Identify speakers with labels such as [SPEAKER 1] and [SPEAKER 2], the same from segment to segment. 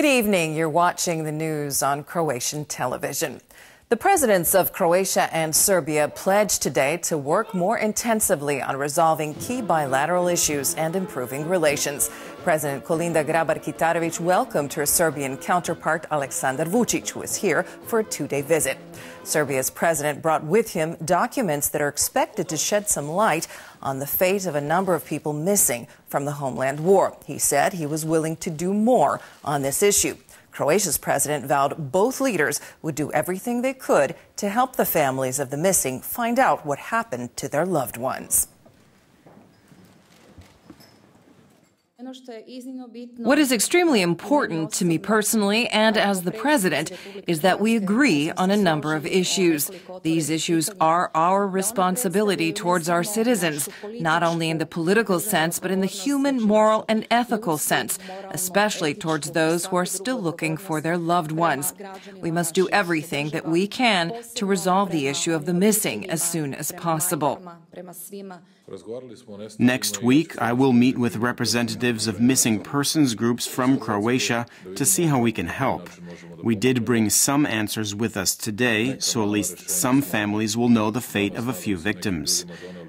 [SPEAKER 1] evening. You're watching the news on Croatian television. The presidents of Croatia and Serbia pledged today to work more intensively on resolving key bilateral issues and improving relations. President Kolinda Grabar-Kitarović welcomed her Serbian counterpart Aleksandar Vučić, who is here for a two-day visit. Serbia's president brought with him documents that are expected to shed some light on the fate of a number of people missing from the homeland war. He said he was willing to do more on this issue. Croatia's president vowed both leaders would do everything they could to help the families of the missing find out what happened to their loved ones.
[SPEAKER 2] What is extremely important to me personally and as the president is that we agree on a number of issues. These issues are our responsibility towards our citizens, not only in the political sense, but in the human, moral, and ethical sense, especially towards those who are still looking for their loved ones. We must do everything that we can to resolve the issue of the missing as soon as possible.
[SPEAKER 3] Next week, I will meet with representatives of missing persons groups from Croatia to see how we can help. We did bring some answers with us today, so at least some families will know the fate of a few victims.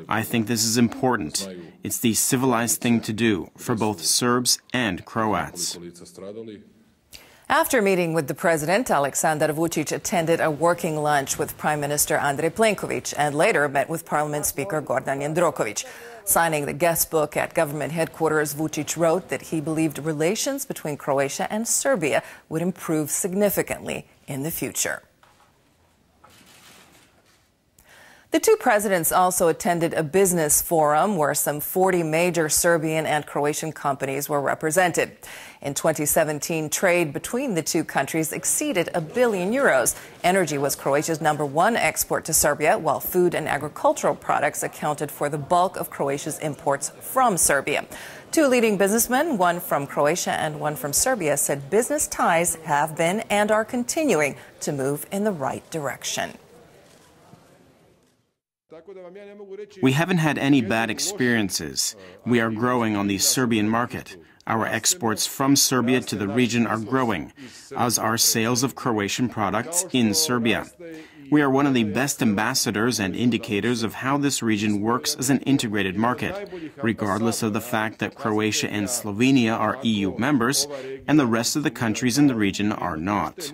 [SPEAKER 3] I think this is important. It's the civilized thing to do for both Serbs and Croats.
[SPEAKER 1] After meeting with the president, Aleksandar Vučić attended a working lunch with Prime Minister Andrej Plenković and later met with Parliament Speaker Gordan Jandroković. Signing the guest book at government headquarters, Vučić wrote that he believed relations between Croatia and Serbia would improve significantly in the future. The two presidents also attended a business forum where some 40 major Serbian and Croatian companies were represented. In 2017, trade between the two countries exceeded €1 billion. Energy was Croatia's #1 export to Serbia, while food and agricultural products accounted for the bulk of Croatia's imports from Serbia. Two leading businessmen, one from Croatia and one from Serbia, said business ties have been and are continuing to move in the right direction.
[SPEAKER 3] We haven't had any bad experiences. We are growing on the Serbian market. Our exports from Serbia to the region are growing, as are sales of Croatian products in Serbia. We are one of the best ambassadors and indicators of how this region works as an integrated market, regardless of the fact that Croatia and Slovenia are EU members and the rest of the countries in the region are not.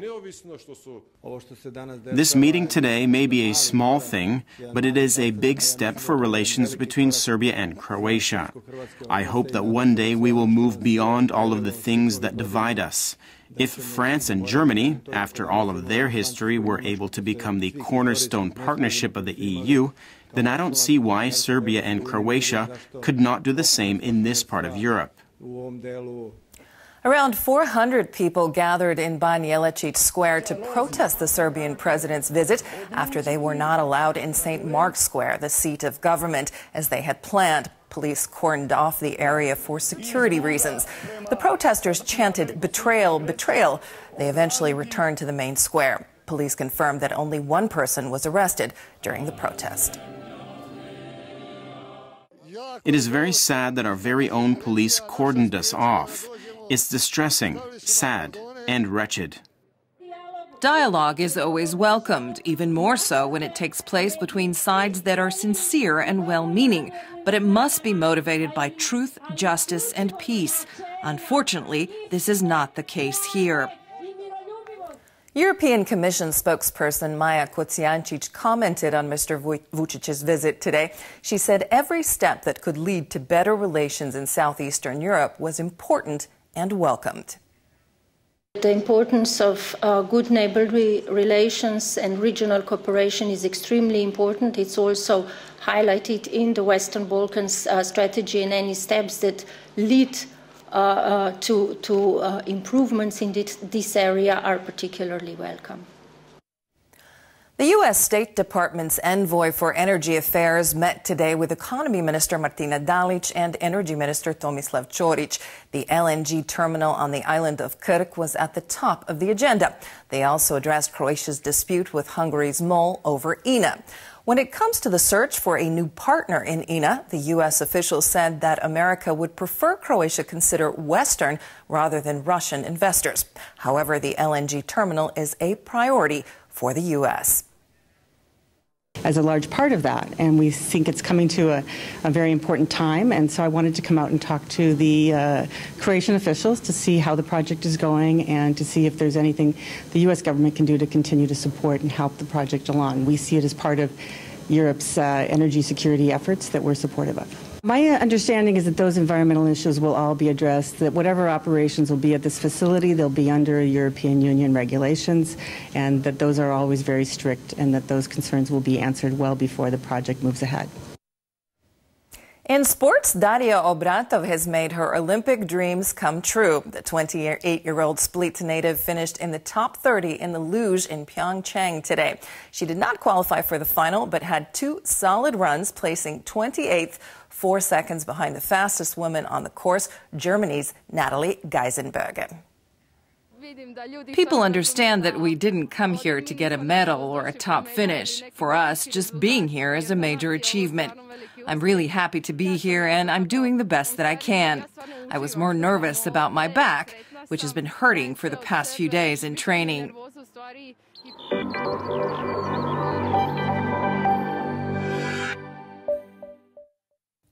[SPEAKER 3] This meeting today may be a small thing, but it is a big step for relations between Serbia and Croatia. I hope that one day we will move beyond all of the things that divide us. If France and Germany, after all of their history, were able to become the cornerstone partnership of the EU, then I don't see why Serbia and Croatia could not do the same in this part of Europe.
[SPEAKER 1] Around 400 people gathered in Banja Jelačić Square to protest the Serbian president's visit after they were not allowed in St. Mark's Square, the seat of government, as they had planned. Police cordoned off the area for security reasons. The protesters chanted, "Betrayal, betrayal." They eventually returned to the main square. Police confirmed that only one person was arrested during the protest.
[SPEAKER 3] It is very sad that our very own police cordoned us off. It's distressing, sad, and wretched.
[SPEAKER 2] Dialogue is always welcomed, even more so when it takes place between sides that are sincere and well-meaning. But it must be motivated by truth, justice, and peace. Unfortunately, this is not the case here.
[SPEAKER 1] European Commission spokesperson Maja Kocijancic commented on Mr. Vučić's visit today. She said every step that could lead to better relations in southeastern Europe was important and welcomed.
[SPEAKER 4] The importance of good neighborly relations and regional cooperation is extremely important. It's also highlighted in the Western Balkans strategy, and any steps that lead to improvements in this area are particularly welcome.
[SPEAKER 1] The U.S. State Department's envoy for energy affairs met today with Economy Minister Martina Dalic and Energy Minister Tomislav Ćorić. The LNG terminal on the island of Krk was at the top of the agenda. They also addressed Croatia's dispute with Hungary's MOL over INA. When it comes to the search for a new partner in INA, the U.S. official said that America would prefer Croatia consider Western rather than Russian investors. However, the LNG terminal is a priority for the U.S.
[SPEAKER 5] as a large part of that, and we think it's coming to a very important time, and so I wanted to come out and talk to the Croatian officials to see how the project is going and to see if there's anything the U.S. government can do to continue to support and help the project along. We see it as part of Europe's energy security efforts that we're supportive of. My understanding is that those environmental issues will all be addressed, that whatever operations will be at this facility, they'll be under European Union regulations, and that those are always very strict, and that those concerns will be answered well before the project moves ahead.
[SPEAKER 1] In sports, Daria Obratov has made her Olympic dreams come true. The 28-year-old Split native finished in the top 30 in the luge in Pyeongchang today. She did not qualify for the final, but had two solid runs, placing 28th, 4 seconds behind the fastest woman on the course, Germany's Natalie Geisenberger.
[SPEAKER 2] People understand that we didn't come here to get a medal or a top finish. For us, just being here is a major achievement. I'm really happy to be here, and I'm doing the best that I can. I was more nervous about my back, which has been hurting for the past few days in training.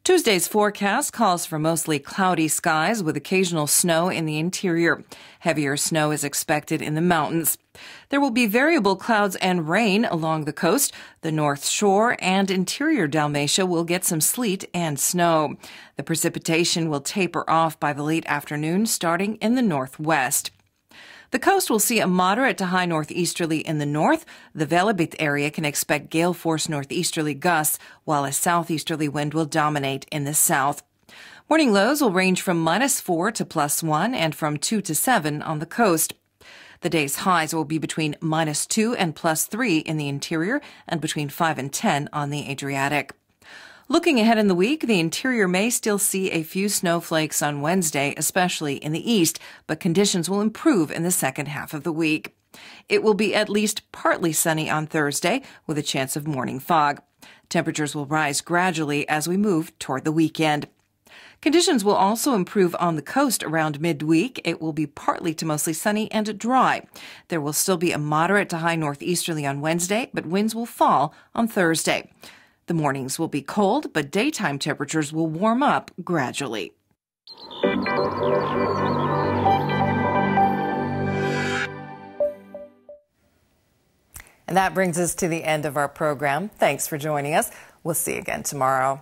[SPEAKER 2] Tuesday's forecast calls for mostly cloudy skies with occasional snow in the interior. Heavier snow is expected in the mountains. There will be variable clouds and rain along the coast. The North Shore and interior Dalmatia will get some sleet and snow. The precipitation will taper off by the late afternoon, starting in the northwest. The coast will see a moderate to high northeasterly in the north. The Velebit area can expect gale-force northeasterly gusts, while a southeasterly wind will dominate in the south. Morning lows will range from -4 to +1 and from 2 to 7 on the coast. The day's highs will be between -2 and +3 in the interior and between 5 and 10 on the Adriatic. Looking ahead in the week, the interior may still see a few snowflakes on Wednesday, especially in the east, but conditions will improve in the second half of the week. It will be at least partly sunny on Thursday, with a chance of morning fog. Temperatures will rise gradually as we move toward the weekend. Conditions will also improve on the coast around midweek. It will be partly to mostly sunny and dry. There will still be a moderate to high northeasterly on Wednesday, but winds will fall on Thursday. The mornings will be cold, but daytime temperatures will warm up gradually.
[SPEAKER 1] And that brings us to the end of our program. Thanks for joining us. We'll see you again tomorrow.